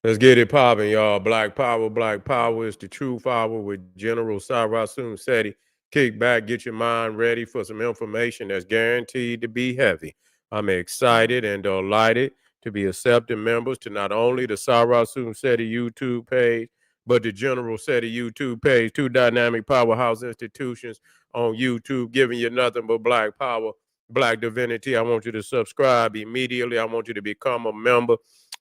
Let's get it popping, y'all. Black Power is the true power with General Sarasun Seti. Kick back, get your mind ready for some information that's guaranteed to be heavy. I'm excited and delighted to be accepting members to not only the Sarasun Seti YouTube page, but the General Seti YouTube page, two dynamic powerhouse institutions on YouTube, giving you nothing but black power, black divinity. I want you to subscribe immediately. I want you to become a member.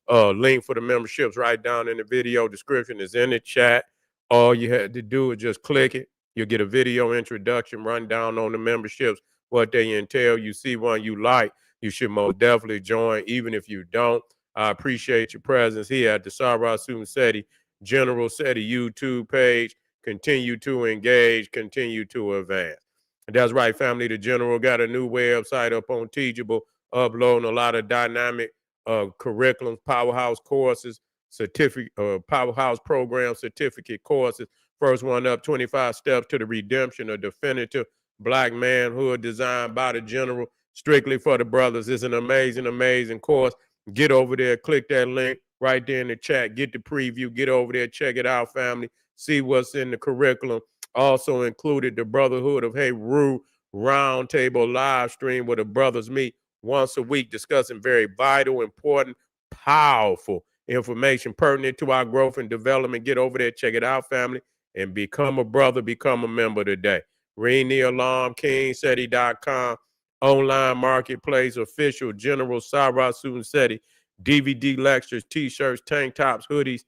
Link for the memberships right down in the video description is in the chat. All you had to do is just click it. You'll get a video introduction, run down on the memberships, what they entail. You see one you like, you should most definitely join. Even if you don't, I appreciate your presence here at the Sarasun Seti General Seti YouTube page. Continue to engage, continue to advance. And that's right, family. The General got a new website up on Teachable, uploading a lot of dynamic curriculums, powerhouse courses, certificate, powerhouse program certificate courses. First one up, 25 Steps to the Redemption of Definitive Black Manhood, designed by the General, strictly for the brothers. It's an amazing, amazing course. Get over there, click that link right there in the chat, get the preview, get over there, check it out, family. See what's in the curriculum. Also included the Brotherhood of Hey Rue Roundtable live stream where the brothers meet once a week, discussing very vital, important, powerful information pertinent to our growth and development. Get over there, check it out, family, and become a brother, become a member today. Ring the alarm, KingSeti.com, online marketplace, official General Sarasun Seti, DVD lectures, t-shirts, tank tops, hoodies,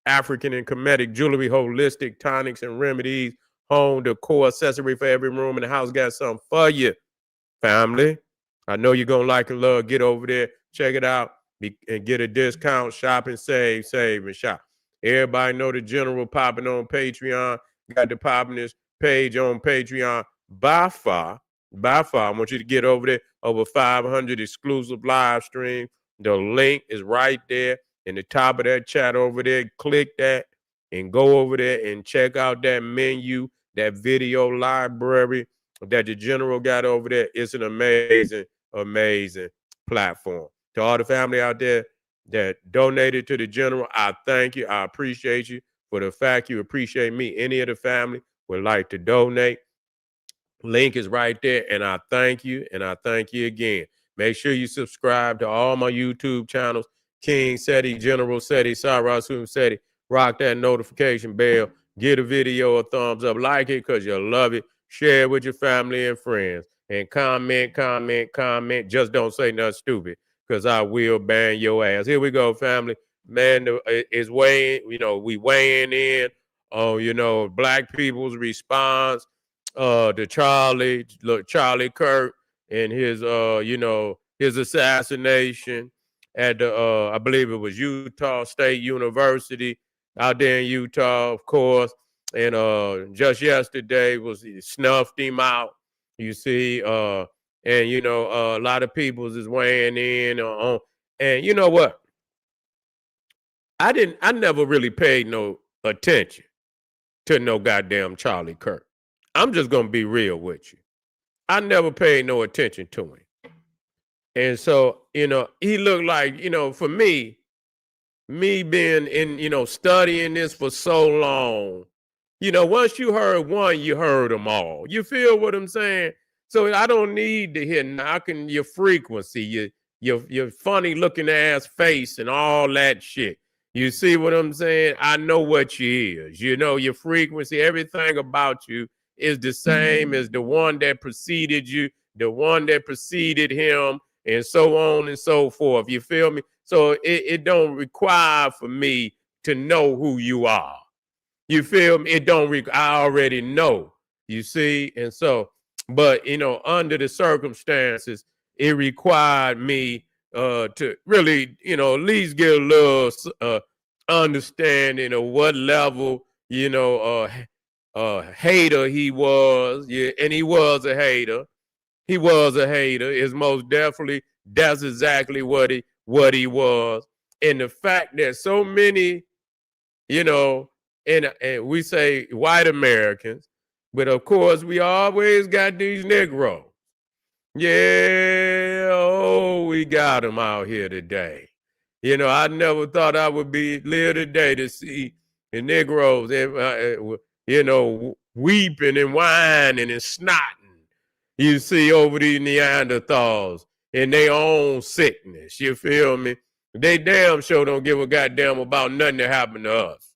African and Kemetic jewelry, holistic tonics and remedies, home decor, accessory for every room in the house. Got something for you, family. I know you're going to like and love. Get over there, check it out, and get a discount. Shop and save, save and shop. Everybody know the General popping on Patreon. Got the poppiness page on Patreon. By far, I want you to get over there. Over 500 exclusive live streams. The link is right there in the top of that chat over there. Click that and go over there and check out that menu, that video library that the General got over there. It's an amazing, amazing platform. To all the family out there that donated to the General, I thank you. I appreciate you for the fact you appreciate me. Any of the family would like to donate. Link is right there, and I thank you, and I thank you again. Make sure you subscribe to all my YouTube channels, King Seti, General Seti, Sarasun Seti. Rock that notification bell. Give the video a thumbs up. Like it because you love it. Share it with your family and friends. And comment, comment, comment. Just don't say nothing stupid because I will ban your ass. Here we go, family. Man, it's weighing, we weighing in on, black people's response to Charlie Kirk and his assassination at the I believe it was Utah State University out there in Utah, of course. And just yesterday was he snuffed him out. You see, and a lot of people is weighing in on. And you know what? I never really paid no attention to no goddamn Charlie Kirk. I'm just gonna be real with you. I never paid no attention to him. And so, he looked like, for me being in, studying this for so long, once you heard one, you heard them all. You feel what I'm saying? So I don't need to hear knocking your frequency, your funny looking ass face and all that shit. You see what I'm saying? I know what you is. Your frequency, everything about you is the same as the one that preceded you, the one that preceded him, and so on and so forth. You feel me? So it don't require for me to know who you are. You feel me? It don't. I already know. You see, and so, but under the circumstances, it required me to really, at least get a little understanding of what level, hater he was. Yeah, and he was a hater. He was a hater. Is most definitely that's exactly what he was. And the fact that so many, you know, and we say white Americans, but of course we always got these Negroes. Yeah, oh, we got them out here today. You know, I never thought I would be live today to see the Negroes, you know, weeping and whining and snotting. You see over these Neanderthals in their own sickness. You feel me? They damn sure don't give a goddamn about nothing that happened to us.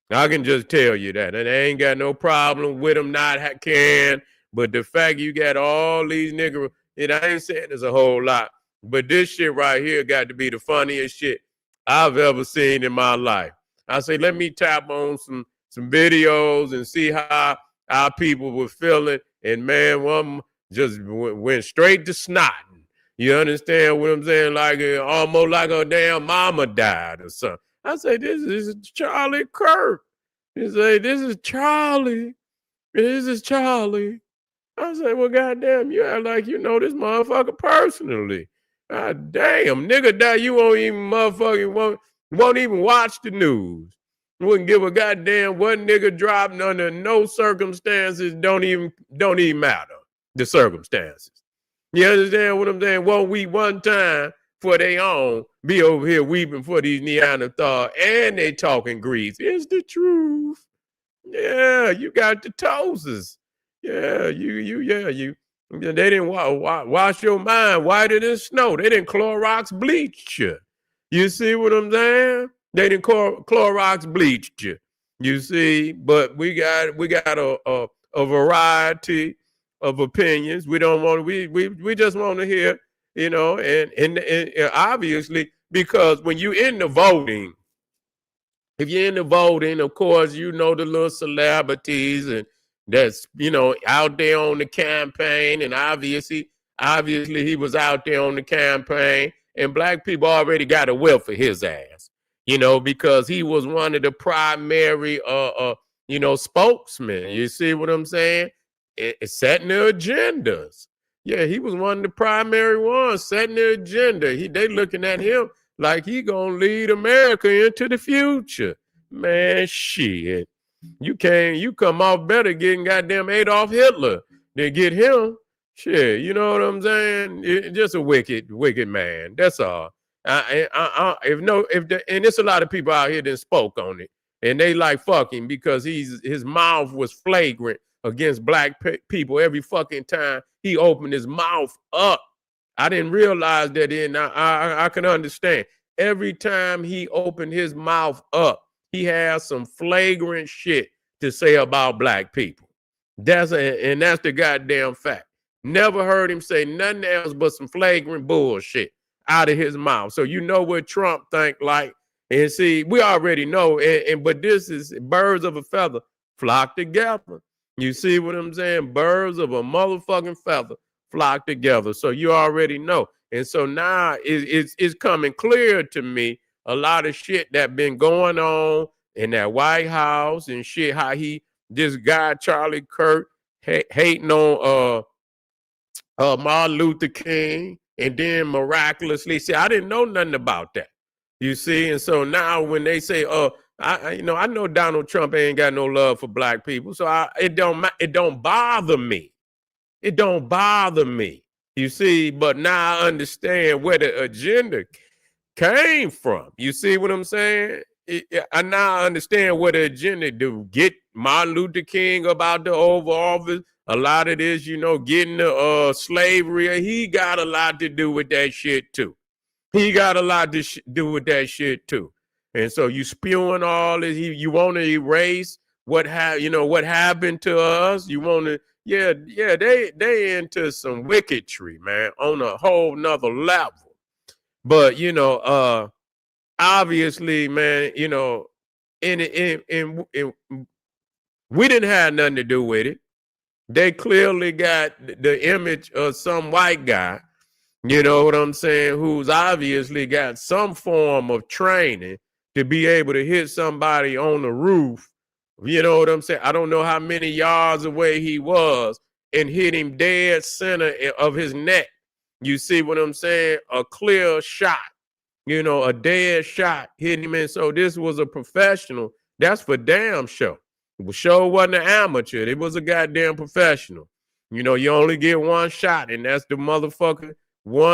I can just tell you that. And I ain't got no problem with them not caring. But the fact you got all these niggas, and I ain't saying there's a whole lot, but this shit right here got to be the funniest shit I've ever seen in my life. I say, let me tap on some videos and see how our people were feeling. And man, one just went straight to snotting. You understand what I'm saying? Like almost like a damn mama died or something. I say, this is Charlie Kirk. He say, this is Charlie. This is Charlie. I say, well, goddamn, you act like you know this motherfucker personally. God damn, nigga, that you won't even motherfucking won't even watch the news. Wouldn't give a goddamn what nigga dropping under no circumstances. Don't even matter the circumstances. You understand what I'm saying? Won't we one time for their own be over here weeping for these Neanderthals and they talking Greece? It's the truth. Yeah, you got the toes. Yeah, you. They didn't wash your mind whiter than snow. They didn't Clorox bleach you. You see what I'm saying? They didn't Clorox bleach you. You see, but we got a variety of opinions. We don't want we just want to hear, you know, and obviously because when you in the voting, if you're in the voting, of course, you know the little celebrities and that's, you know, out there on the campaign. And obviously he was out there on the campaign and black people already got a whiff for his ass, you know, because he was one of the primary, you know, spokesmen. You see what I'm saying? Setting the agendas. Yeah, he was one of the primary ones setting the agenda. They looking at him like he gonna lead America into the future. Man, shit. You come off better getting goddamn Adolf Hitler than get him. Shit, you know what I'm saying? Just a wicked man. That's all. And there's a lot of people out here that spoke on it, and they like fucking because his mouth was flagrant against black people every fucking time he opened his mouth up. I didn't realize that I can understand. Every time he opened his mouth up, he has some flagrant shit to say about black people. That's the goddamn fact. Never heard him say nothing else but some flagrant bullshit out of his mouth. So you know what Trump think like. And see, we already know, but this is birds of a feather flock together. You see what I'm saying? Birds of a motherfucking feather flock together. So you already know. And so now it's coming clear to me a lot of shit that been going on in that White House and shit, how this guy, Charlie Kirk, hating on Martin Luther King, and then miraculously, see, I didn't know nothing about that. You see, and so now when they say, I know Donald Trump ain't got no love for black people, so it don't bother me. It don't bother me. You see, but now I understand where the agenda came from. You see what I'm saying? I now understand what the agenda to get Martin Luther King about the Oval Office. A lot of this, you know, getting the slavery. He got a lot to do with that shit too. He got a lot to do with that shit too. And so you spewing all this. You want to erase what happened to us. You want to, they into some wickedry, man, on a whole nother level. But you know, obviously, man, you know, we didn't have nothing to do with it. They clearly got the image of some white guy, you know what I'm saying, who's obviously got some form of training to be able to hit somebody on the roof. You know what I'm saying? I don't know how many yards away he was and hit him dead center of his neck. You see what I'm saying? A clear shot, you know, a dead shot hit him in. So this was a professional. That's for damn sure. The show wasn't an amateur. It was a goddamn professional. You know, you only get one shot, and that's the motherfucker.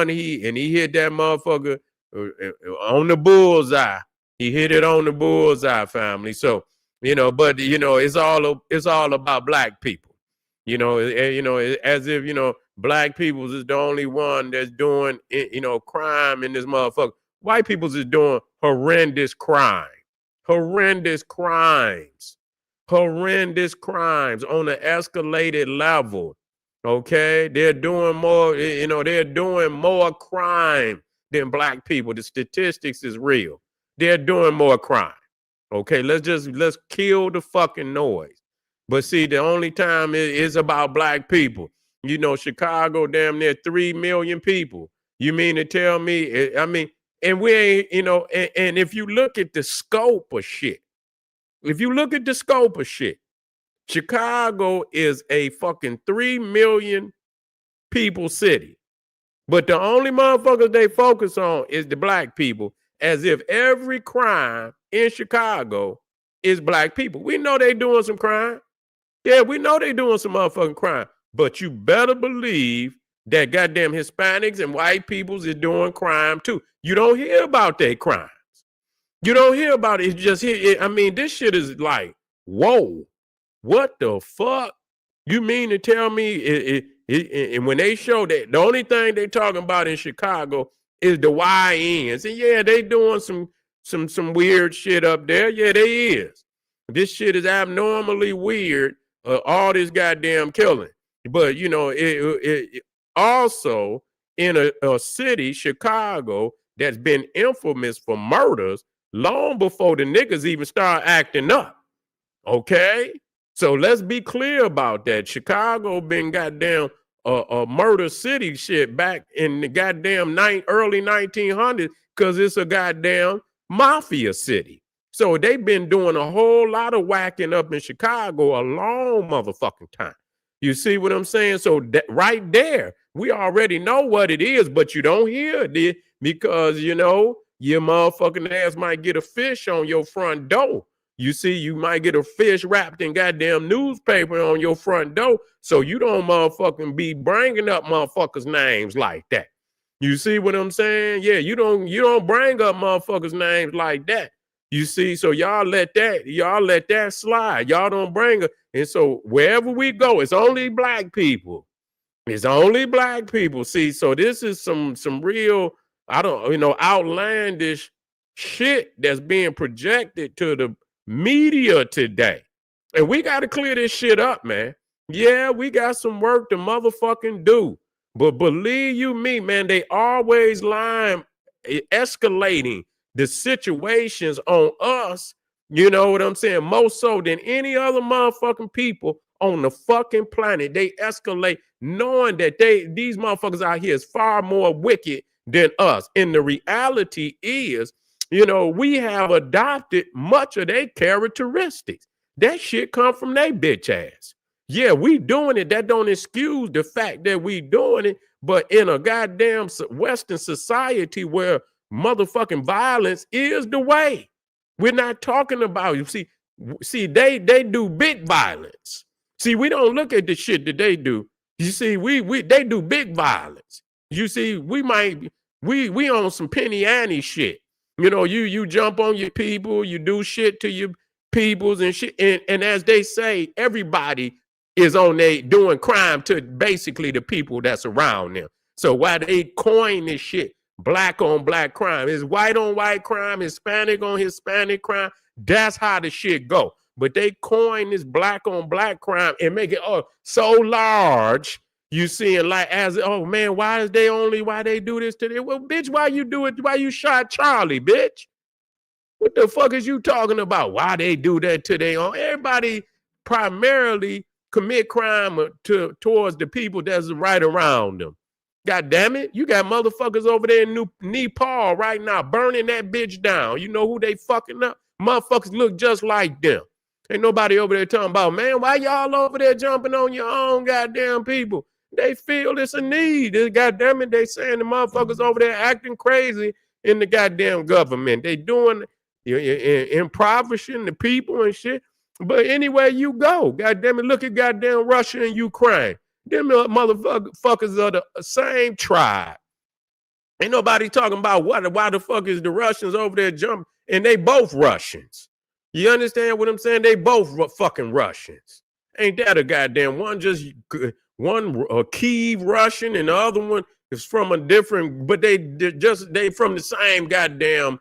He hit that motherfucker on the bullseye. He hit it on the bullseye, family. So, but it's all about black people. As if black people is the only one that's doing crime in this motherfucker. White people is doing horrendous crime, horrendous crimes, horrendous crimes on an escalated level. Okay, they're doing more. They're doing more crime than black people. The statistics is real. They're doing more crime. Okay, let's kill the fucking noise. But see, the only time it is about black people. Chicago, damn near 3 million people. You mean to tell me? I mean, and we ain't, and if you look at the scope of shit, Chicago is a fucking 3 million people city. But the only motherfuckers they focus on is the black people, as if every crime in Chicago is black people. We know they doing some crime. Yeah, we know they doing some motherfucking crime. But you better believe that goddamn Hispanics and white peoples is doing crime too. You don't hear about their crimes. You don't hear about it. It's just here. I mean, this shit is like, whoa, what the fuck? You mean to tell me and when they show that the only thing they talking about in Chicago is the YNs. And yeah, they doing some weird shit up there. Yeah, they is. This shit is abnormally weird. All this goddamn killing. But it also in a city, Chicago, that's been infamous for murders long before the niggas even start acting up. Okay? So let's be clear about that. Chicago been goddamn a murder city shit back in the goddamn early 1900s because it's a goddamn mafia city. So they've been doing a whole lot of whacking up in Chicago a long motherfucking time. You see what I'm saying? So right there, we already know what it is, but you don't hear it because, your motherfucking ass might get a fish on your front door. You see, you might get a fish wrapped in goddamn newspaper on your front door, so you don't motherfucking be bringing up motherfuckers' names like that. You see what I'm saying? Yeah, you don't bring up motherfuckers' names like that. You see, so y'all let that slide. Y'all don't bring it. And so wherever we go, it's only black people. It's only black people. See, so this is some real, outlandish shit that's being projected to the media today. And we got to clear this shit up, man. Yeah, we got some work to motherfucking do. But believe you me, man, they always lying, escalating the situations on us, you know what I'm saying, more so than any other motherfucking people on the fucking planet. They escalate knowing that these motherfuckers out here is far more wicked than us. And the reality is, we have adopted much of their characteristics. That shit come from their bitch ass. Yeah, we doing it. That don't excuse the fact that we doing it. But in a goddamn Western society where motherfucking violence is the way, we're not talking about, you see, they do big violence. See, we don't look at the shit that they do. You see, they do big violence. You see, we on some penny ante shit. You jump on your people, you do shit to your peoples and shit. And as they say, everybody is on there doing crime to basically the people that's around them. So why they coin this shit, black on black crime, is white on white crime, Hispanic on Hispanic crime. That's how the shit go. But they coin this black on black crime and make it so large. You seeing like man, why they do this to them? Well, bitch, why you do it? Why you shot Charlie, bitch? What the fuck is you talking about? Why they do that to their own? Everybody primarily commit crime towards the people that's right around them. God damn it. You got motherfuckers over there in Nepal right now burning that bitch down. You know who they fucking up? Motherfuckers look just like them. Ain't nobody over there talking about, man, why y'all over there jumping on your own goddamn people? They feel it's a need. This goddamn it, they saying the motherfuckers over there acting crazy in the goddamn government. They doing impoverishing the people and shit. But anywhere you go, goddamn it, look at goddamn Russia and Ukraine. Them motherfuckers are the same tribe. Ain't nobody talking about why the fuck is the Russians over there jumping, and they both Russians. You understand what I'm saying? They both fucking Russians. Ain't that a goddamn one? Just one Kiev Russian, and the other one is from a different, but they from the same goddamn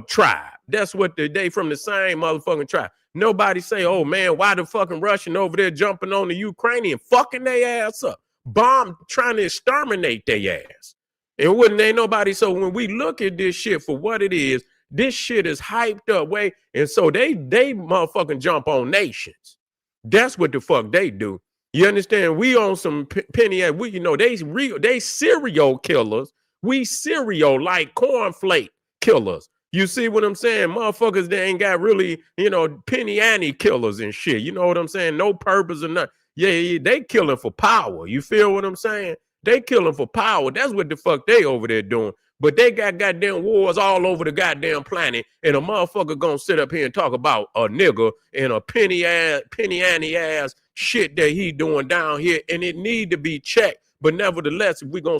tribe. That's what they from the same motherfucking tribe. Nobody say, oh man, why the fucking Russian over there jumping on the Ukrainian, fucking their ass up, bomb trying to exterminate their ass. And wouldn't ain't nobody. So when we look at this shit for what it is, this shit is hyped up way. And so they motherfucking jump on nations. That's what the fuck they do. You understand? We on some penny at we, they serial killers. We serial like cornflake killers. You see what I'm saying? Motherfuckers, they ain't got really, penny ante killers and shit. You know what I'm saying? No purpose or nothing. Yeah, they killing for power. You feel what I'm saying? They killing for power. That's what the fuck they over there doing. But they got goddamn wars all over the goddamn planet, and a motherfucker gonna sit up here and talk about a nigga and a penny ante ass shit that he doing down here, and it need to be checked. But nevertheless, if we gonna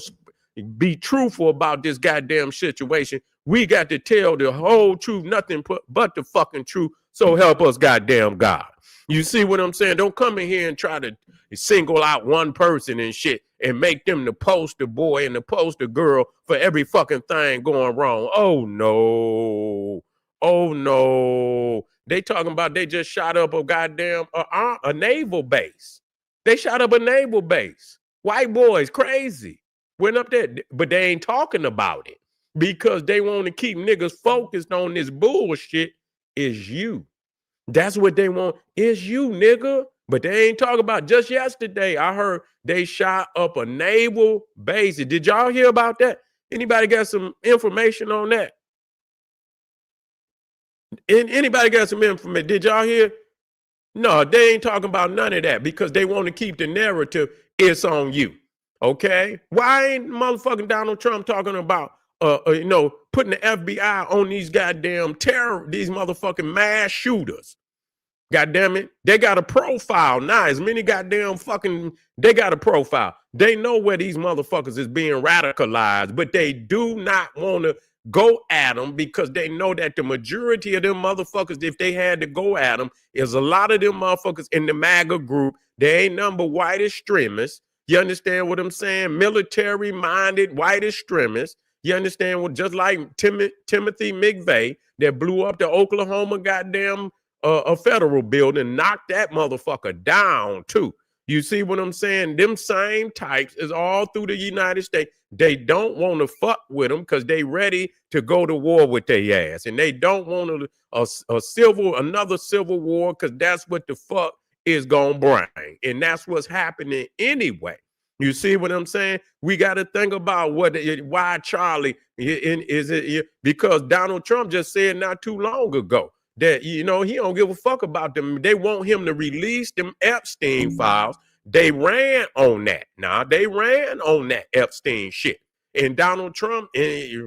be truthful about this goddamn situation, we got to tell the whole truth, nothing but the fucking truth. So help us, goddamn God. You see what I'm saying? Don't come in here and try to single out one person and shit and make them the poster boy and the poster girl for every fucking thing going wrong. Oh no. Oh no. They talking about they just shot up a goddamn a naval base. They shot up a naval base. White boys crazy. Went up there, but they ain't talking about it because they want to keep niggas focused on this bullshit. Is you. That's what they want. Is you, nigga. But they ain't talking about. Just yesterday, I heard they shot up a naval base. Did y'all hear about that? Anybody got some information on that? Anybody got some information? Did y'all hear? No, they ain't talking about none of that because they want to keep the narrative. It's on you. Okay? Why ain't motherfucking Donald Trump talking about putting the FBI on these goddamn these motherfucking mass shooters? God damn it. They got a profile now. As many goddamn they got a profile. They know where these motherfuckers is being radicalized, but they do not want to go at them because they know that the majority of them motherfuckers, if they had to go at them, is a lot of them motherfuckers in the MAGA group. They ain't number white extremists. You understand what I'm saying? Military-minded white extremists. You understand what? Just like Timothy McVeigh that blew up the Oklahoma goddamn a federal building, knocked that motherfucker down too. You see what I'm saying? Them same types is all through the United States. They don't want to fuck with them because they ready to go to war with their ass, and they don't want another civil war because that's what the fuck is gonna bring, and that's what's happening anyway. You see what I'm saying? We got to think about why Charlie is it because Donald Trump just said not too long ago that, he don't give a fuck about them. They want him to release them Epstein files. They ran on that. They ran on that Epstein shit. And Donald Trump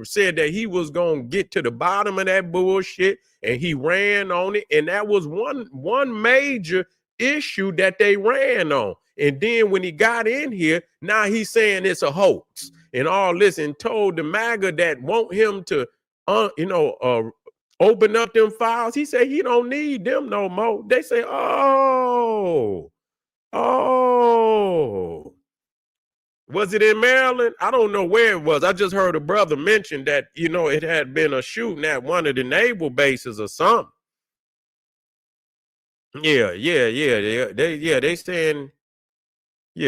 said that he was going to get to the bottom of that bullshit, and he ran on it. And that was one major issue that they ran on. And then when he got in here, now he's saying it's a hoax and all this, and told the MAGA that want him to, open up them files. He said he don't need them no more. They say, oh, was it in Maryland? I don't know where it was. I just heard a brother mention that, it had been a shooting at one of the naval bases or something. Yeah.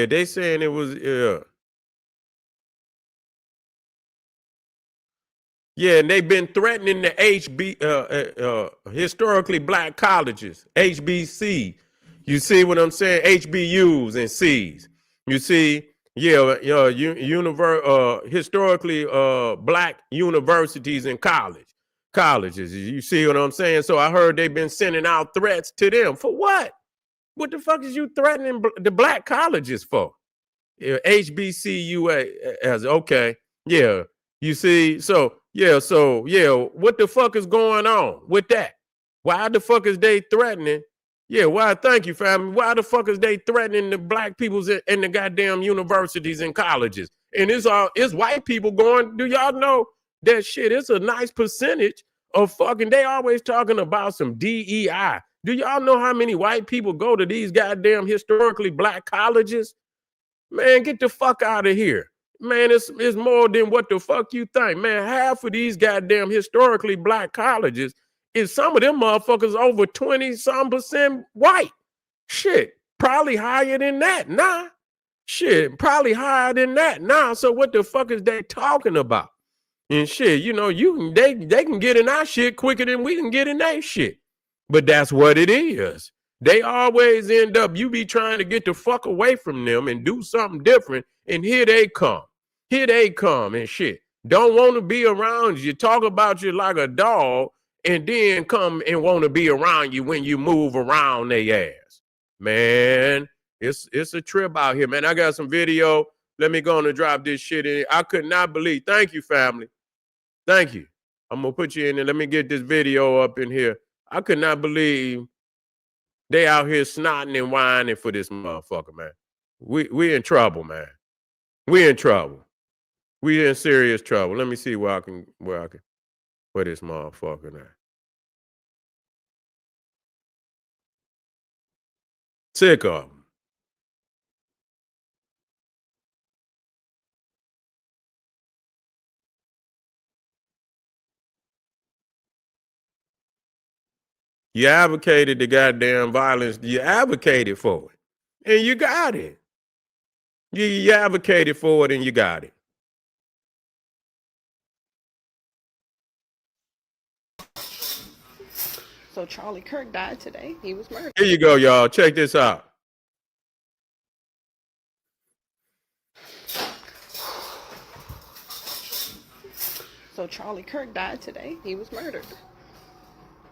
They saying it was, yeah, and they've been threatening the historically black colleges, HBC. You see what I'm saying? HBUs and Cs. You see, historically black universities and colleges. You see what I'm saying? So I heard they've been sending out threats to them. For what? What the fuck is you threatening the black colleges for? HBCU as okay. Yeah. You see, what the fuck is going on with that? Why the fuck is they threatening? Yeah, why? Thank you, family. Why the fuck is they threatening the black peoples in the goddamn universities and colleges and it's white people going. Do y'all know that shit? It's a nice percentage of fucking. They always talking about some DEI. Do y'all know how many white people go to these goddamn historically black colleges? Man, get the fuck out of here. Man, it's more than what the fuck you think. Man, half of these goddamn historically black colleges is some of them motherfuckers over 20-some% white. Shit, probably higher than that. Nah. Shit, probably higher than that. Nah. So what the fuck is they talking about? And shit, you know, they can get in our shit quicker than we can get in their shit. But that's what it is. They always end up, you be trying to get the fuck away from them and do something different, and here they come. Here they come and shit. Don't want to be around you, talk about you like a dog, and then come and want to be around you when you move around their ass. Man, it's a trip out here, man. I got some video. Let me go on and drop this shit in. I could not believe. Thank you, family. Thank you. I'm going to put you in there. Let me get this video up in here. I could not believe they out here snotting and whining for this motherfucker, man. We in trouble, man. We in trouble. We in serious trouble. Let me see where this motherfucker at. Sick of them. You advocated the goddamn violence. You advocated for it. And you got it. You advocated for it and you got it. So Charlie Kirk died today. He was murdered. Here you go, y'all. Check this out. So Charlie Kirk died today. He was murdered.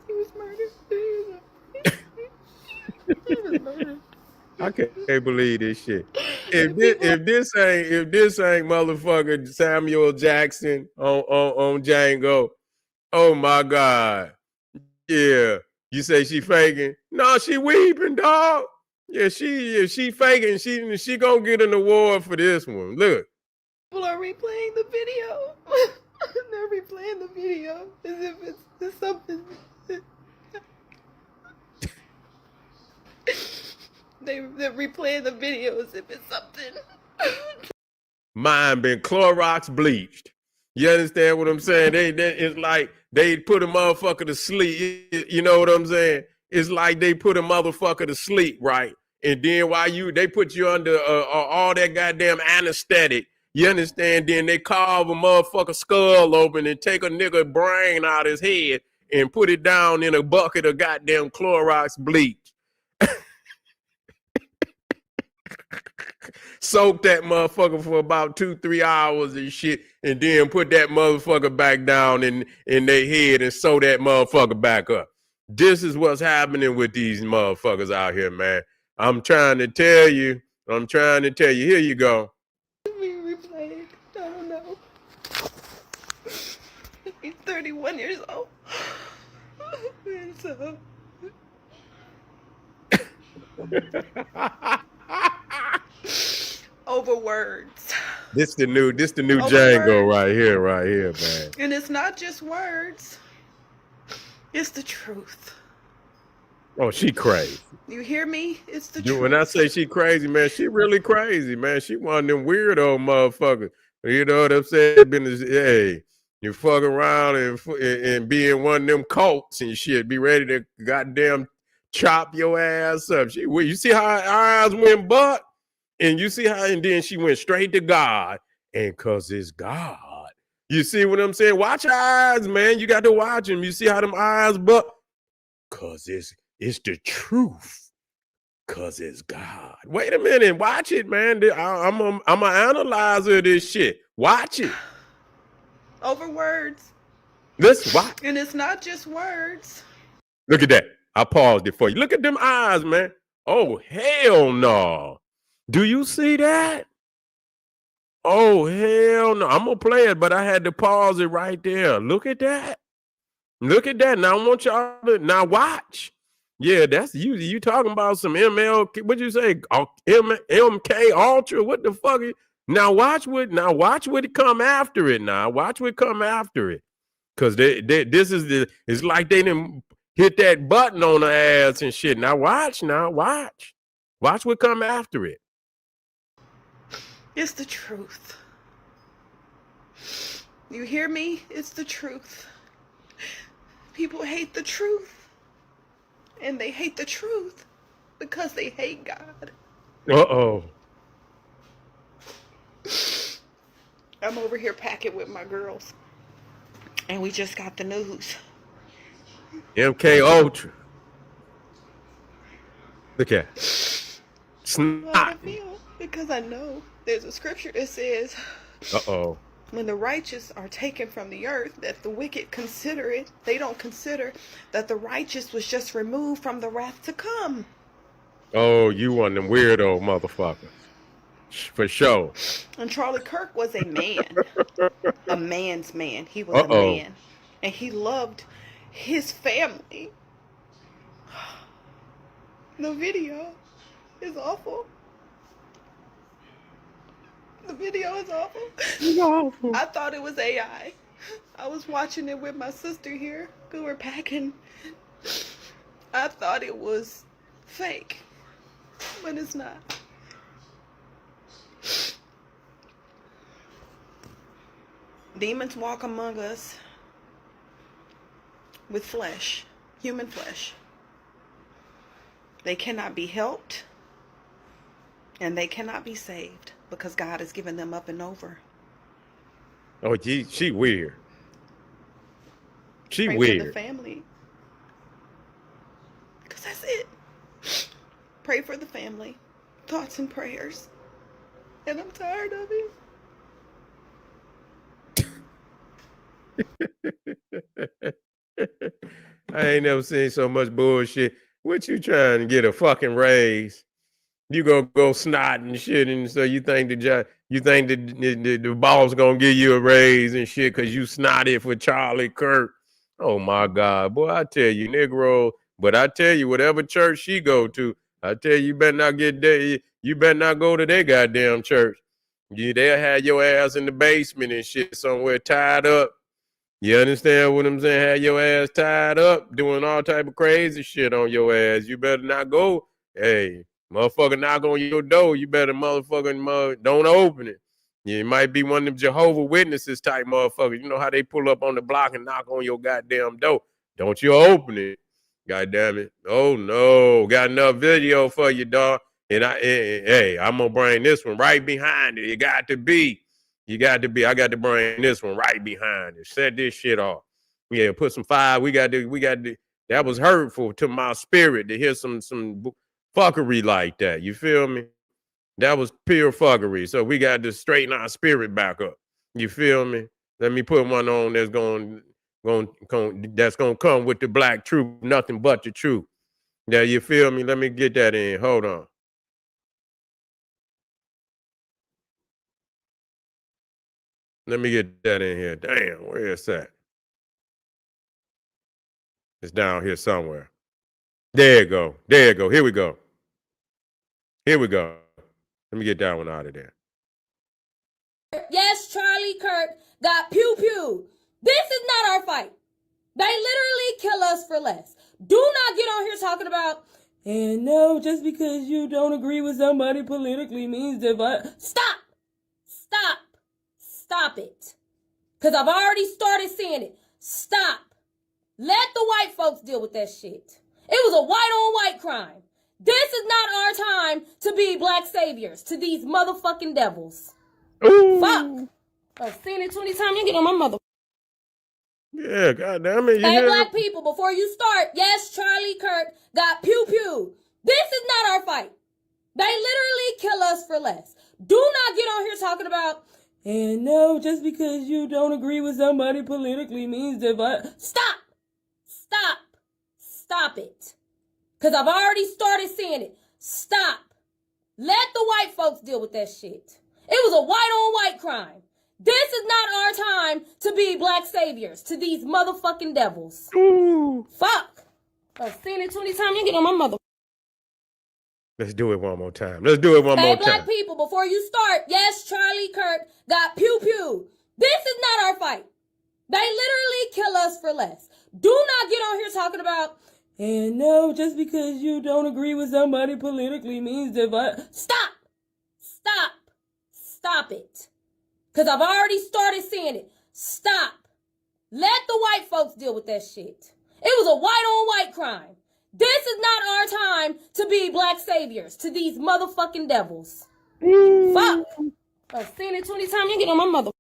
He was murdered. He was murdered. I can't believe this shit. If this ain't motherfucker Samuel Jackson on Django, oh my God. Yeah. You say she faking? No, she weeping, dog. Yeah, she faking. She gonna get an award for this one. Look. People are replaying the video. They're replaying the video as if it's something. They're replaying the video as if it's something. Mine been Clorox bleached. You understand what I'm saying? It's like they put a motherfucker to sleep. You know what I'm saying? It's like they put a motherfucker to sleep, right? And then while they put you under all that goddamn anesthetic, you understand? Then they carve a motherfucker skull open and take a nigga brain out his head and put it down in a bucket of goddamn Clorox bleach. Soak that motherfucker for about 2-3 hours and shit, and then put that motherfucker back down in their head and sew that motherfucker back up. This is what's happening with these motherfuckers out here, man. I'm trying to tell you. Here you go. Being replayed. I don't know. He's 31 years old. And so... over words. This the new Django right here, man. And it's not just words. It's the truth. Oh, she crazy. You hear me? It's the truth. When I say she crazy, man, she really crazy, man. She one of them weirdo motherfuckers. You know what I'm saying? Hey, you fuck around and be in one of them cults and shit. Be ready to goddamn chop your ass up. You see how her eyes went buck? And you see how, and then she went straight to God. And cause it's God. You see what I'm saying? Watch your eyes, man. You got to watch them. You see how them eyes buck? Cause it's the truth. Cause it's God. Wait a minute. Watch it, man. I'm an analyzer of this shit. Watch it. Over words. Let's watch. And it's not just words. Look at that. I paused it for you. Look at them eyes, man. Oh, hell no. Do you see that? Oh, hell no. I'm going to play it, but I had to pause it right there. Look at that. Look at that. Now I want y'all to, now watch. Yeah, that's you. You talking about some MK, what'd you say? MK Ultra? What the fuck? Now watch what come after it. Now watch what come after it, because this is it's like they didn't hit that button on the ass and shit. Now watch what come after it. It's the truth. You hear me? It's the truth. People hate the truth, and they hate the truth because they hate God. Uh-oh. I'm over here packing with my girls, and we just got the news. MK Ultra. Look at How I feel, because I know there's a scripture that says, uh-oh, when the righteous are taken from the earth, that the wicked consider it. They don't consider that the righteous was just removed from the wrath to come. Oh, you one of them weirdo motherfuckers. For sure. And Charlie Kirk was a man. A man's man. He was a man. And he loved his family. The video is awful. The video is awful. It's awful. I thought it was AI. I was watching it with my sister here, because we're packing. I thought it was fake, but it's not. Demons walk among us with flesh, human flesh. They cannot be helped, and they cannot be saved, because God has given them up and over. Oh, gee, she weird. She Pray weird. for the family, because that's it. Pray for the family. Thoughts and prayers. And I'm tired of it. I ain't never seen so much bullshit. What you trying to get a fucking raise? You go snot and shit, and so you think the boss gonna give you a raise and shit because you snotted for Charlie Kirk. Oh my God, boy! I tell you, Negro. But I tell you, whatever church she go to, I tell you, better not get there. You better not go to their goddamn church. They'll have your ass in the basement and shit somewhere tied up. You understand what I'm saying? Have your ass tied up, doing all type of crazy shit on your ass. You better not go. Hey, motherfucker, knock on your door. You better motherfucking don't open it. You might be one of them Jehovah Witnesses type motherfuckers. You know how they pull up on the block and knock on your goddamn door. Don't you open it. God damn it. Oh, no. Got enough video for you, dog. And hey, I'm going to bring this one right behind it. It got to be. I got to bring this one right behind it. Set this shit off. Yeah, put some fire. That was hurtful to my spirit to hear some fuckery like that. You feel me? That was pure fuckery. So we got to straighten our spirit back up. You feel me? Let me put one on that's going to come with the black truth, nothing but the truth. Yeah, you feel me? Let me get that in. Hold on. Let me get that in here. Damn, where is that? It's down here somewhere. There you go. There you go. Here we go. Here we go. Let me get that one out of there. Yes, Charlie Kirk got pew-pew. This is not our fight. They literally kill us for less. Do not get on here talking about, and no, just because you don't agree with somebody politically means that. Stop. Stop. Stop it. Because I've already started seeing it. Stop. Let the white folks deal with that shit. It was a white-on-white crime. This is not our time to be black saviors to these motherfucking devils. Ooh. Fuck. I've seen it 20 times. You get on my mother. Yeah, goddamn it. Hey, black people, before you start, yes, Charlie Kirk got pew-pew. This is not our fight. They literally kill us for less. Do not get on here talking about, and no, just because you don't agree with somebody politically means that. Stop. Stop. Stop it. Because I've already started seeing it. Stop. Let the white folks deal with that shit. It was a white-on-white crime. This is not our time to be black saviors to these motherfucking devils. Ooh. Fuck. I've seen it 20 times. You get on my mother. Let's do it one more time. Let's do it one more Hey, black time. people, before you start, yes, Charlie Kirk got pew pew. This is not our fight. They literally kill us for less. Do not get on here talking about, and no, just because you don't agree with somebody politically means that. Stop. Stop. Stop it. Because I've already started seeing it. Stop. Let the white folks deal with that shit. It was a white-on-white crime. This is not our time to be black saviors to these motherfucking devils. Fuck. I've seen it 20 times. You get on my mother.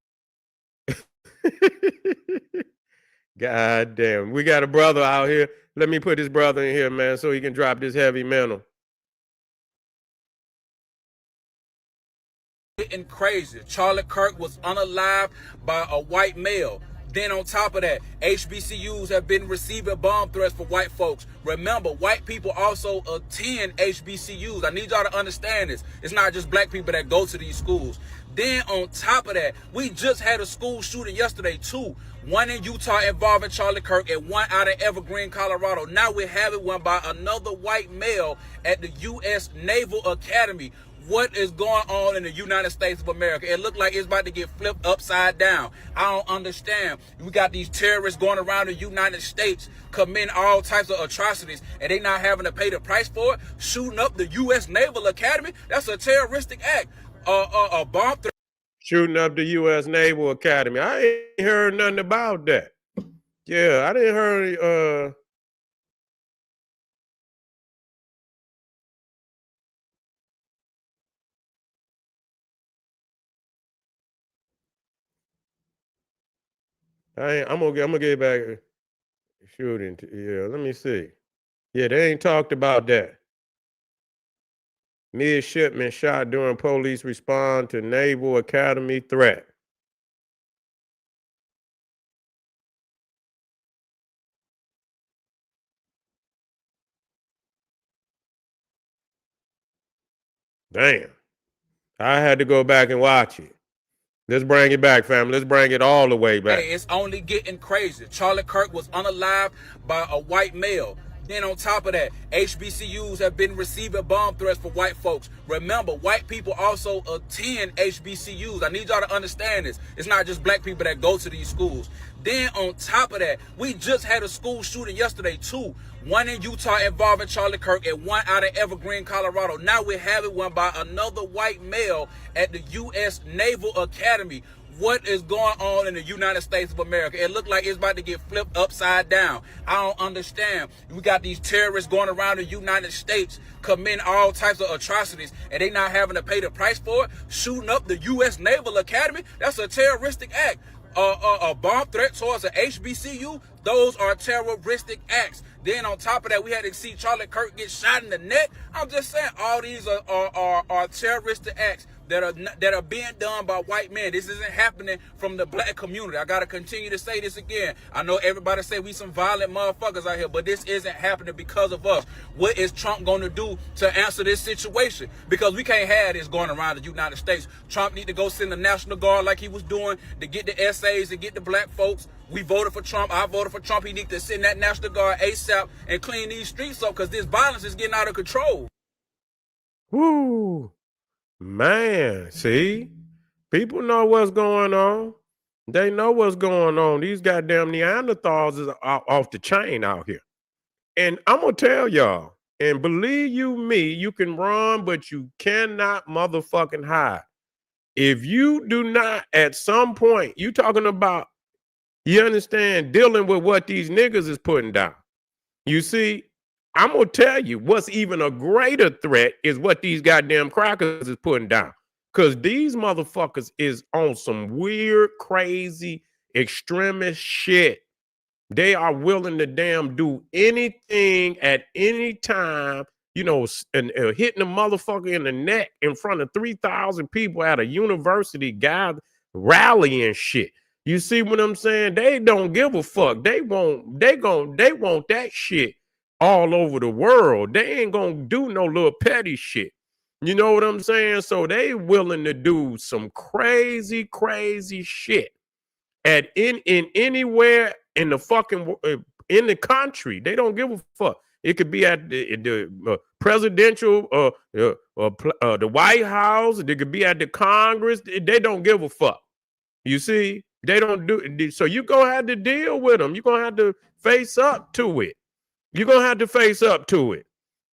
God damn. We got a brother out here. Let me put this brother in here, man, so he can drop this heavy metal. Getting crazy. Charlie Kirk was unalived by a white male. Then on top of that, HBCUs have been receiving bomb threats for white folks. Remember, white people also attend HBCUs. I need y'all to understand this. It's not just black people that go to these schools. Then on top of that, we just had a school shooting yesterday too. One in Utah involving Charlie Kirk and one out in Evergreen, Colorado. Now we're having one by another white male at the U.S. Naval Academy. What is going on in the United States of America? It looked like it's about to get flipped upside down. I don't understand. We got these terrorists going around the United States committing all types of atrocities, and they not having to pay the price for it. Shooting up the U.S. Naval Academy, that's a terroristic act. A bomb threat. Shooting up the U.S. Naval Academy. I ain't heard nothing about that. Yeah, I didn't hear. I'm gonna get back shooting. Yeah, let me see. Yeah, they ain't talked about that. Midshipman shot during police respond to Naval Academy threat. Damn. I had to go back and watch it. Let's bring it back, family. Let's bring it all the way back. Hey, it's only getting crazy. Charlie Kirk was unalived by a white male. Then on top of that, HBCUs have been receiving bomb threats for white folks. Remember, white people also attend HBCUs. I need y'all to understand this. It's not just black people that go to these schools. Then on top of that, we just had a school shooting yesterday too. One in Utah involving Charlie Kirk and one out in Evergreen, Colorado. Now we're having one by another white male at the U.S. Naval Academy. What is going on in the United States of America? It looked like it's about to get flipped upside down. I don't understand. We got these terrorists going around the United States committing all types of atrocities, and they not having to pay the price for it. Shooting up the U.S. Naval Academy, that's a terroristic act. A bomb threat towards an HBCU, those are terroristic acts. Then on top of that, we had to see Charlie Kirk get shot in the neck. I'm just saying, all these are terroristic acts that are being done by white men. This isn't happening from the black community. I gotta continue to say this again. I know everybody say we some violent motherfuckers out here, but this isn't happening because of us. What is Trump gonna do to answer this situation? Because we can't have this going around the United States. Trump need to go send the National Guard like he was doing to get the essays and get the black folks. We voted for Trump. I voted for Trump. He need to send that National Guard ASAP and clean these streets up because this violence is getting out of control. Woo. Man, see? People know what's going on. They know what's going on. These goddamn Neanderthals is off the chain out here. And I'm going to tell y'all, and believe you me, you can run, but you cannot motherfucking hide. If you do not, at some point, you talking about, you understand, dealing with what these niggas is putting down. You see, I'm going to tell you what's even a greater threat is what these goddamn crackers is putting down. Because these motherfuckers is on some weird, crazy, extremist shit. They are willing to damn do anything at any time, you know, and hitting a motherfucker in the neck in front of 3,000 people at a university, guy rallying shit. You see what I'm saying? They don't give a fuck. They want that shit all over the world. They ain't gonna do no little petty shit. You know what I'm saying? So they willing to do some crazy, crazy shit at in anywhere in the fucking in the country. They don't give a fuck. It could be at the presidential, the White House. It could be at the Congress. They don't give a fuck. You see, they don't do. So you're going to have to deal with them. You're going to have to face up to it. You're going to have to face up to it.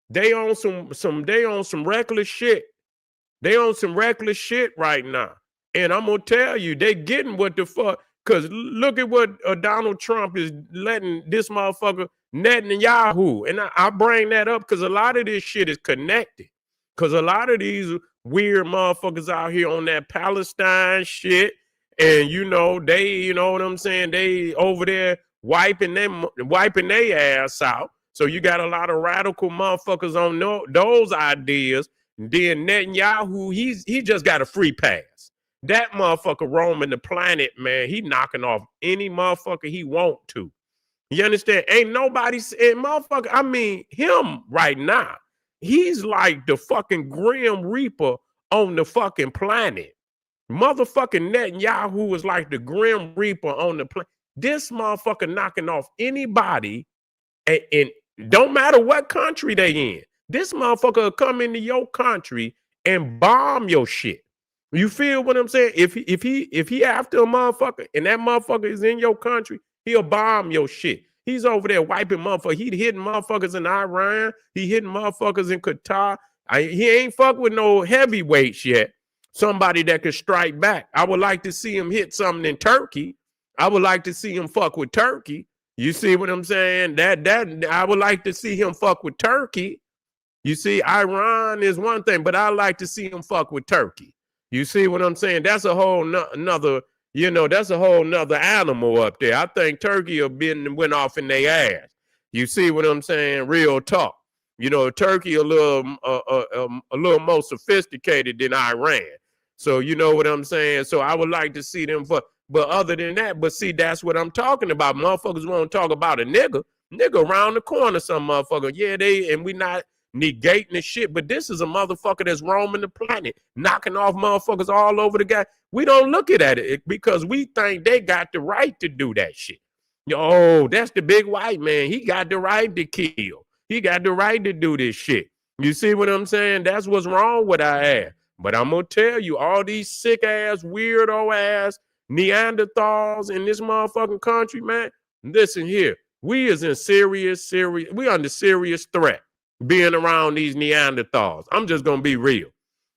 They on some reckless shit. They on some reckless shit right now. And I'm going to tell you, they getting what the fuck. Because look at what Donald Trump is letting this motherfucker Netanyahu. And I bring that up because a lot of this shit is connected. Because a lot of these weird motherfuckers out here on that Palestine shit. And, they, you know what I'm saying? They over there wiping their ass out. So you got a lot of radical motherfuckers on those ideas. And then Netanyahu, he just got a free pass. That motherfucker roaming the planet, man. He knocking off any motherfucker he want to. You understand? Ain't nobody saying motherfucker. I mean, him right now. He's like the fucking Grim Reaper on the fucking planet. Motherfucking Netanyahu is like the Grim Reaper on the planet. This motherfucker knocking off anybody, and don't matter what country they in. This motherfucker will come into your country and bomb your shit. You feel what I'm saying? If he after a motherfucker and that motherfucker is in your country, he'll bomb your shit. He's over there wiping motherfuckers. He hitting motherfuckers in Iran. He hitting motherfuckers in Qatar. He ain't fuck with no heavyweights yet. Somebody that could strike back. I would like to see him hit something in Turkey. I would like to see him fuck with Turkey. You see what I'm saying? That I would like to see him fuck with Turkey. You see, Iran is one thing, but I like to see him fuck with Turkey. You see what I'm saying? That's a whole another, that's a whole nother animal up there. I think Turkey went off in their ass. You see what I'm saying? Real talk. Turkey a little more sophisticated than Iran. So you know what I'm saying? So I would like to see them fuck. But other than that, but see, that's what I'm talking about. Motherfuckers want to talk about a nigga around the corner, some motherfucker. Yeah, and we not negating the shit, but this is a motherfucker that's roaming the planet, knocking off motherfuckers all over the guy. We don't look at it because we think they got the right to do that shit. That's the big white man. He got the right to kill. He got the right to do this shit. You see what I'm saying? That's what's wrong with our ass. But I'm going to tell you, all these sick ass, weirdo ass Neanderthals in this motherfucking country, man, listen here. We is in we under serious threat being around these Neanderthals. I'm just going to be real.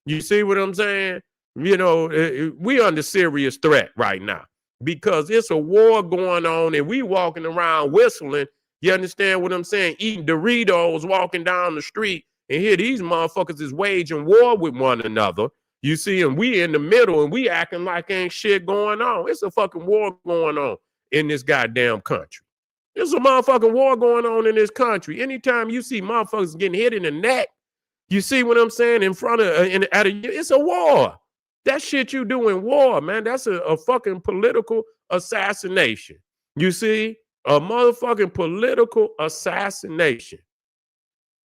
You see what I'm saying? We under serious threat right now because it's a war going on and we walking around whistling. You understand what I'm saying? Eating Doritos, walking down the street, and here these motherfuckers is waging war with one another. You see, and we in the middle and we acting like ain't shit going on. It's a fucking war going on in this goddamn country. There's a motherfucking war going on in this country. Anytime you see motherfuckers getting hit in the neck, you see what I'm saying? In front of, it's a war. That shit you do in war, man, that's a fucking political assassination. You see? A motherfucking political assassination.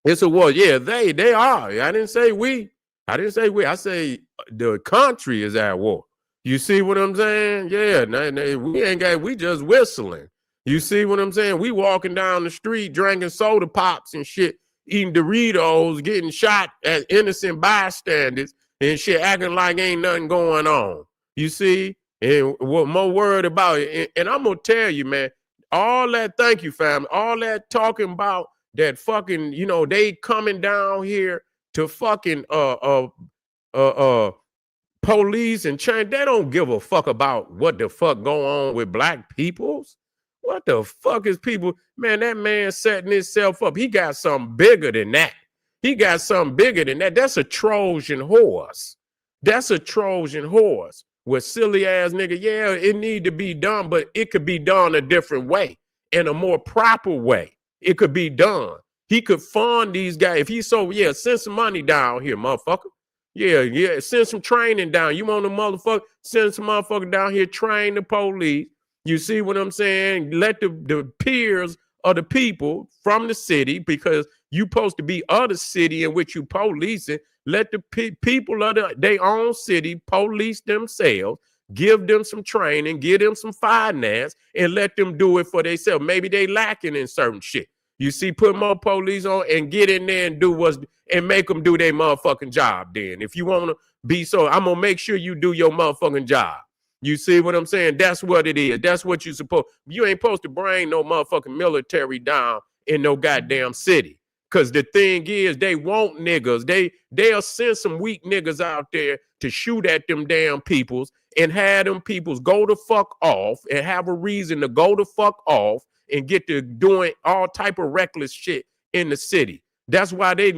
It's a war. Yeah, they are. I didn't say we. I say the country is at war. You see what I'm saying? Yeah, we just whistling. You see what I'm saying? We walking down the street drinking soda pops and shit, eating Doritos, getting shot at innocent bystanders and shit, acting like ain't nothing going on. You see? And what more worried about it. And I'm going to tell you, man, all that, thank you, family, all that talking about that fucking, they coming down here to fucking police and change. They don't give a fuck about what the fuck go on with black peoples. What the fuck is people? Man, that man setting himself up. He got something bigger than that. That's a Trojan horse. With silly ass nigga. Yeah, it need to be done, but it could be done a different way, in a more proper way. It could be done. He could fund these guys. If he's send some money down here, motherfucker. Yeah, send some training down. You want a motherfucker? Send some motherfucker down here, train the police. You see what I'm saying? Let the peers of the people from the city, because you supposed to be of the city in which you policing. Let the people of their own city police themselves. give them some training, give them some finance, and let them do it for themselves. Maybe they lacking in certain shit. You see, put more police on and get in there and do what's and make them do their motherfucking job. Then, if you want to be so, I'm gonna make sure you do your motherfucking job. You see what I'm saying? That's what it is. That's what you supposed. You ain't supposed to bring no motherfucking military down in no goddamn city. Cause the thing is, they want niggas. They'll send some weak niggas out there to shoot at them damn peoples and have them peoples go the fuck off and have a reason to go the fuck off and get to doing all type of reckless shit in the city. That's why they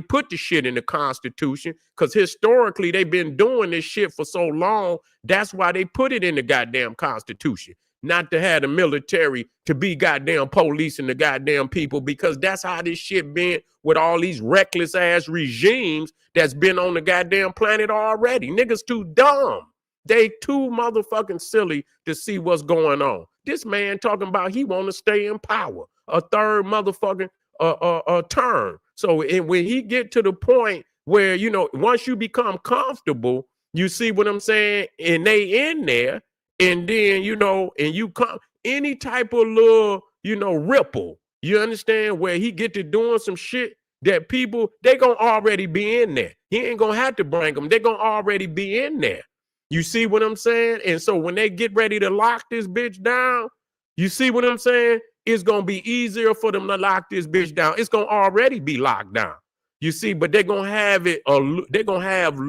put the shit in the Constitution, because historically they've been doing this shit for so long. That's why they put it in the goddamn Constitution. Not to have the military to be goddamn policing the goddamn people, because that's how this shit been with all these reckless ass regimes that's been on the goddamn planet already. Niggas too dumb. They too motherfucking silly to see what's going on. This man talking about he want to stay in power a third motherfucking term. So when he get to the point where, you know, once you become comfortable, you see what I'm saying, and they in there, and then, you know, and you come any type of little, you know, ripple, you understand, where he get to doing some shit that people, they gonna already be in there. He ain't gonna have to bring them. They gonna already be in there. You see what I'm saying? And so when they get ready to lock this bitch down, you see what I'm saying? It's going to be easier for them to lock this bitch down. It's going to already be locked down. You see, but they're going to have it, they're going to have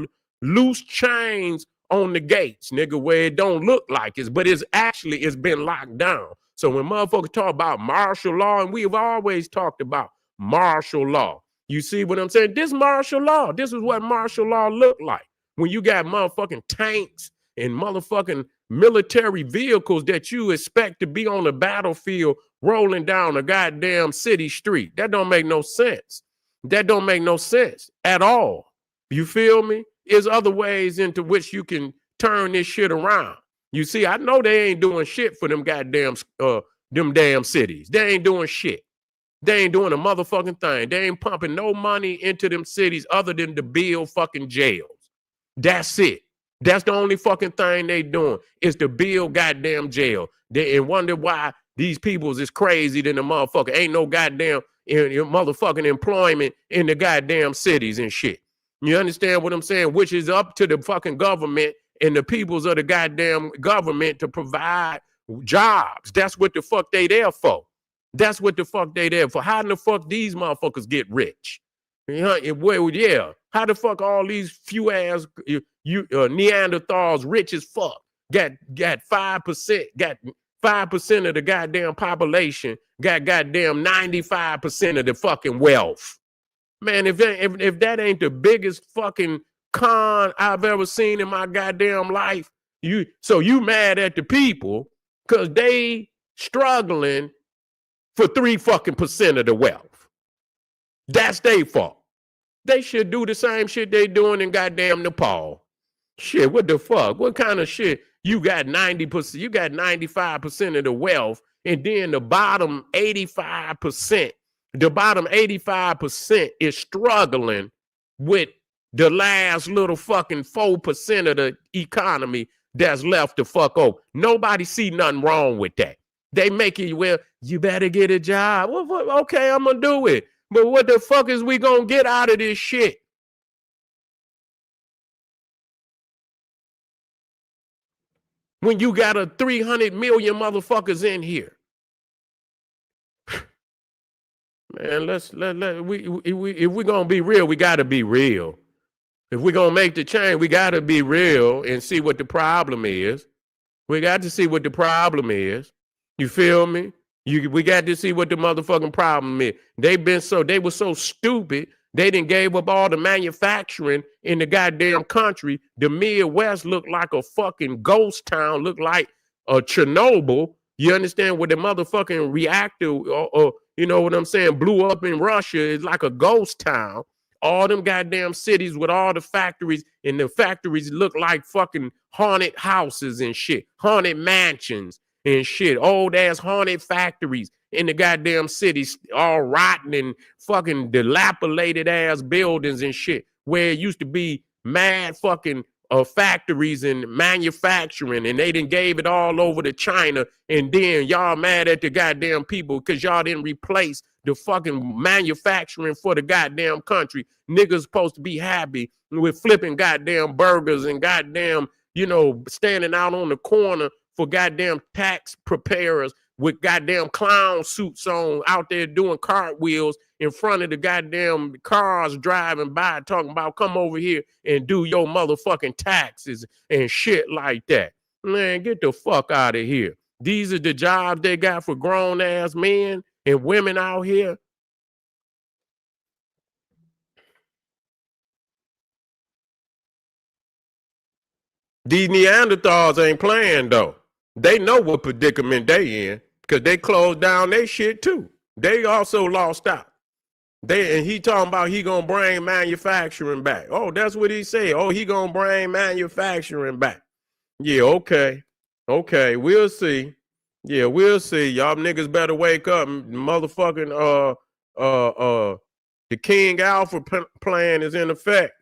loose chains on the gates, nigga, where it don't look like it, but it's been locked down. So when motherfuckers talk about martial law, and we've always talked about martial law, you see what I'm saying? This martial law, this is what martial law look like. When you got motherfucking tanks and motherfucking military vehicles that you expect to be on the battlefield rolling down a goddamn city street. That don't make no sense. That don't make no sense at all. You feel me? There's other ways into which you can turn this shit around. You see, I know they ain't doing shit for them goddamn them damn cities. They ain't doing shit. They ain't doing a motherfucking thing. They ain't pumping no money into them cities other than to build fucking jails. That's it. That's the only fucking thing they doing is to build goddamn jail. They and wonder why these peoples is crazy than the motherfucker. Ain't no goddamn motherfucking employment in the goddamn cities and shit. You understand what I'm saying? Which is up to the fucking government and the peoples of the goddamn government to provide jobs. That's what the fuck they there for. That's what the fuck they there for. How in the fuck these motherfuckers get rich? Yeah. How the fuck all these few ass Neanderthals rich as fuck got 5% of the goddamn population, got goddamn 95% of the fucking wealth. Man, if that ain't the biggest fucking con I've ever seen in my goddamn life, you mad at the people because they struggling for 3 fucking percent of the wealth. That's their fault. They should do the same shit they doing in goddamn Nepal. Shit, what the fuck? What kind of shit? You got 90%, you got 95% of the wealth, and then the bottom 85%, is struggling with the last little fucking 4% of the economy that's left to fuck over. Nobody see nothing wrong with that. They make it, well, you better get a job. Well, okay, I'm gonna do it. But what the fuck is we gonna get out of this shit? When you got a 300 million motherfuckers in here. Man, if we're gonna be real, we gotta be real. If we're gonna make the change, we gotta be real and see what the problem is. We got to see what the problem is. You feel me? We got to see what the motherfucking problem is. They were so stupid, they done gave up all the manufacturing in the goddamn country. The Midwest looked like a fucking ghost town, looked like a Chernobyl. You understand? Where the motherfucking reactor, or you know what I'm saying, blew up in Russia. It's like a ghost town. All them goddamn cities with all the factories, and the factories look like fucking haunted houses and shit, haunted mansions and shit, old ass haunted factories in the goddamn cities, all rotten and fucking dilapidated ass buildings and shit, where it used to be mad fucking factories and manufacturing, and they didn't gave it all over to China, and then y'all mad at the goddamn people because y'all didn't replace the fucking manufacturing for the goddamn country. Niggas supposed to be happy with flipping goddamn burgers and goddamn, standing out on the corner for goddamn tax preparers with goddamn clown suits on out there doing cartwheels in front of the goddamn cars driving by talking about come over here and do your motherfucking taxes and shit like that. Man, get the fuck out of here. These are the jobs they got for grown ass men and women out here. These Neanderthals ain't playing though. They know what predicament they in because they closed down their shit too. They also lost out. And he talking about he gonna bring manufacturing back. Oh, that's what he said. Oh, he gonna bring manufacturing back. Yeah, okay. Okay, we'll see. Yeah, we'll see. Y'all niggas better wake up. Motherfucking the King Alpha plan is in effect.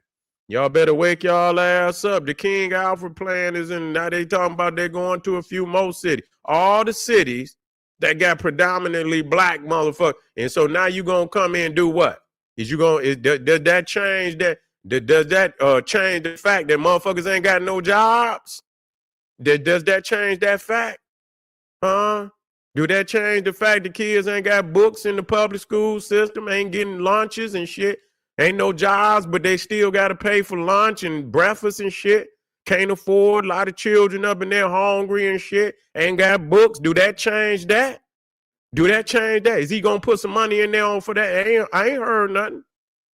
Y'all better wake y'all ass up. The King Alfred plan is in. Now they talking about they're going to a few more cities. All the cities that got predominantly black motherfuckers. And so now you gonna come in and do what? Does that change that? Does that change the fact that motherfuckers ain't got no jobs? Does that change that fact? Huh? Do that change the fact the kids ain't got books in the public school system, ain't getting lunches and shit? Ain't no jobs, but they still got to pay for lunch and breakfast and shit. Can't afford. A lot of children up in there hungry and shit. Ain't got books. Do that change that? Do that change that? Is he going to put some money in there on for that? I ain't heard nothing.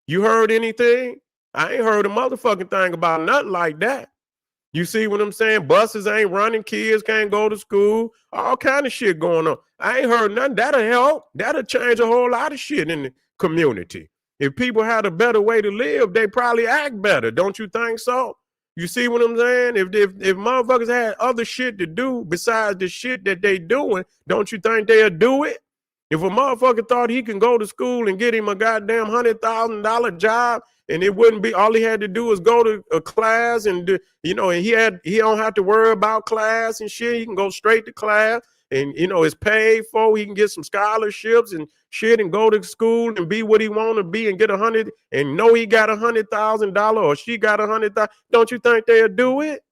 You heard anything? I ain't heard a motherfucking thing about nothing like that. You see what I'm saying? Buses ain't running. Kids can't go to school. All kind of shit going on. I ain't heard nothing. That'll help. That'll change a whole lot of shit in the community. If people had a better way to live, they probably act better. Don't you think so? You see what I'm saying? If motherfuckers had other shit to do besides the shit that they doing, don't you think they'll do it? If a motherfucker thought he can go to school and get him a goddamn $100,000 job, and it wouldn't be, all he had to do is go to a class and and he don't have to worry about class and shit. He can go straight to class. And, it's paid for. He can get some scholarships and shit and go to school and be what he want to be and get $100 and know he got $100,000 or she got $100,000. Don't you think they'll do it?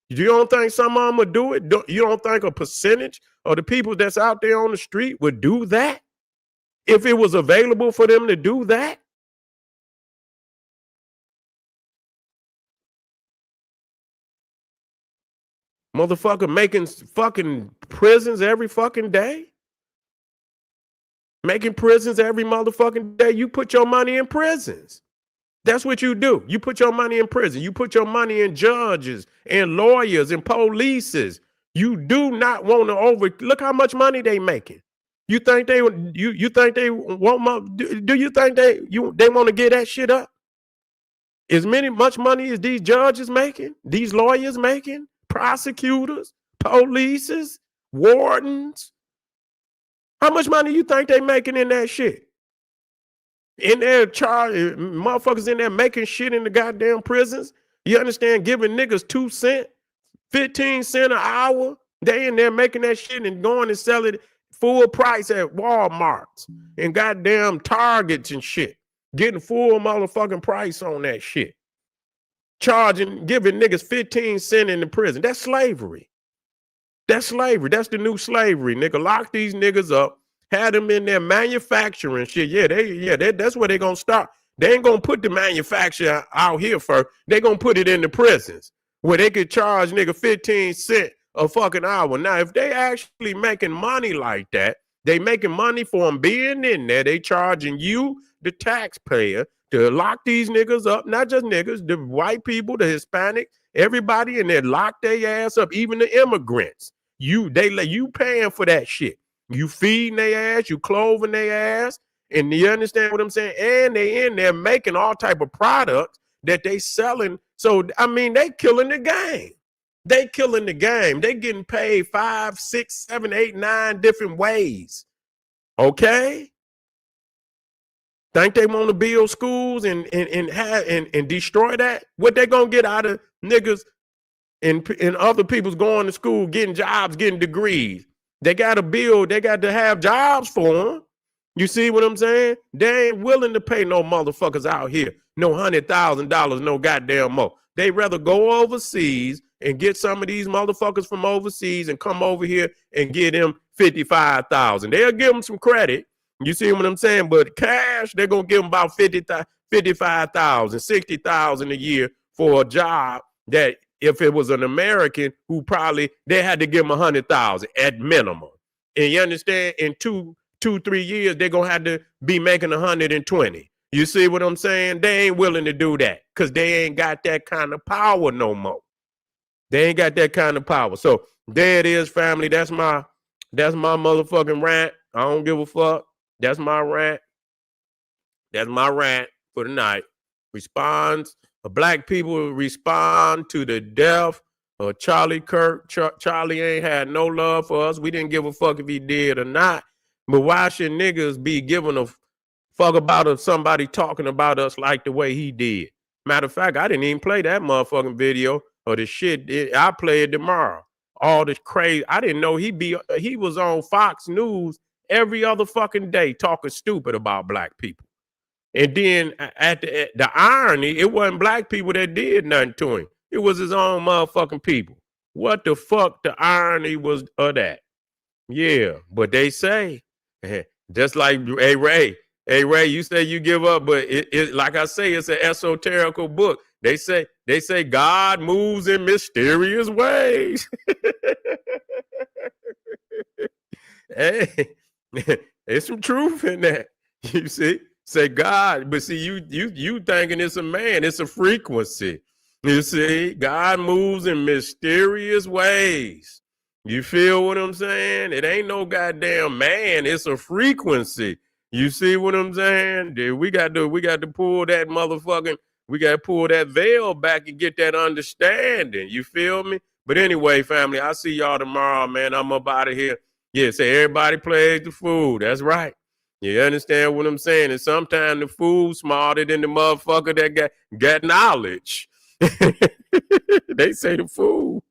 You don't think some of them would do it? You don't think a percentage of the people that's out there on the street would do that? If it was available for them to do that? Motherfucker making fucking prisons every fucking day. Making prisons every motherfucking day. You put your money in prisons. That's what you do. You put your money in prison. You put your money in judges and lawyers and polices. You do not want to look how much money they making. You think they want do you think they want to get that shit up? Much money as these judges making, these lawyers making, prosecutors, polices, wardens. How much money you think they making in that shit? In there, motherfuckers in there making shit in the goddamn prisons. You understand? Giving niggas 2 cents, 15 cents an hour. They in there making that shit and going and selling it full price at Walmarts and goddamn Targets and shit. Getting full motherfucking price on that shit. Giving niggas 15 cents in the prison. That's slavery. That's slavery. That's the new slavery, nigga. Lock these niggas up. Had them in there manufacturing shit. That's where they gonna start. They ain't gonna put the manufacture out here first. They gonna put it in the prisons where they could charge nigga 15 cents a fucking hour. Now, if they actually making money like that, they making money for them being in there. They charging you, the taxpayer, to lock these niggas up. Not just niggas, the white people, the Hispanic, everybody in there, lock their ass up, even the immigrants. You paying for that shit. You feeding their ass, you clothing their ass, and you understand what I'm saying? And they in there making all type of products that they selling. So, I mean, they killing the game. They killing the game. They getting paid 5, 6, 7, 8, 9 different ways. Okay? Think they want to build schools and destroy that? What they gonna get out of niggas and other people's going to school, getting jobs, getting degrees. They got to build, they got to have jobs for them. You see what I'm saying? They ain't willing to pay no motherfuckers out here no $100,000, no goddamn more. They rather go overseas and get some of these motherfuckers from overseas and come over here and get them 55,000. They'll give them some credit. You see what I'm saying? But cash, they're gonna give them about 55,000, 60,000 a year for a job that if it was an American who probably they had to give them 100,000 at minimum. And you understand? In 3 years, they're gonna have to be making 120. You see what I'm saying? They ain't willing to do that because they ain't got that kind of power no more. They ain't got that kind of power. So there it is, family. That's my motherfucking rant. I don't give a fuck. That's my rant. That's my rant for the night. Black people respond to the death of Charlie Kirk. Charlie ain't had no love for us. We didn't give a fuck if he did or not. But why should niggas be giving a fuck about somebody talking about us like the way he did? Matter of fact, I didn't even play that motherfucking video or the shit. I play it tomorrow. All this crazy. I didn't know he was on Fox News every other fucking day talking stupid about black people. And then at the irony, it wasn't black people that did nothing to him. It was his own motherfucking people. What the fuck the irony was of that? Yeah, but they say, just like, hey Ray, you say you give up, but it like I say, it's an esoterical book. They say God moves in mysterious ways. Hey, there's some truth in that. You see, say God, but see, you thinking it's a man, it's a frequency. You see, God moves in mysterious ways. You feel what I'm saying? It ain't no goddamn man, it's a frequency. You see what I'm saying? We got to pull that motherfucking, we got to pull that veil back and get that understanding. You feel me? But anyway, family, I'll see y'all tomorrow, man. I'm up out of here. Yeah, say everybody plays the fool. That's right. You understand what I'm saying? And sometimes the fool smarter than the motherfucker that got knowledge. They say the fool.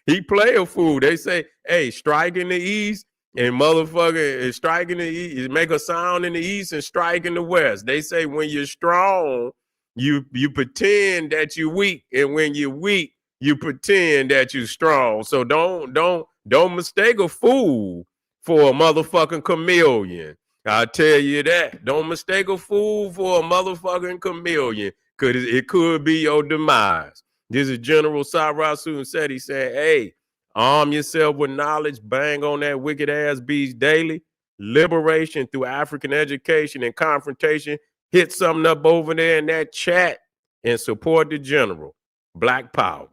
He play a fool. They say, hey, strike in the east and motherfucker strike in the east, make a sound in the east and strike in the west. They say when you're strong, you pretend that you're weak, and when you're weak, you pretend that you're strong. So don't mistake a fool for a motherfucking chameleon. I tell you that. Don't mistake a fool for a motherfucking chameleon, because it could be your demise. This is General Sarasu said, he said, hey, arm yourself with knowledge, bang on that wicked ass beast daily. Liberation through African education and confrontation. Hit something up over there in that chat and support the general. Black power.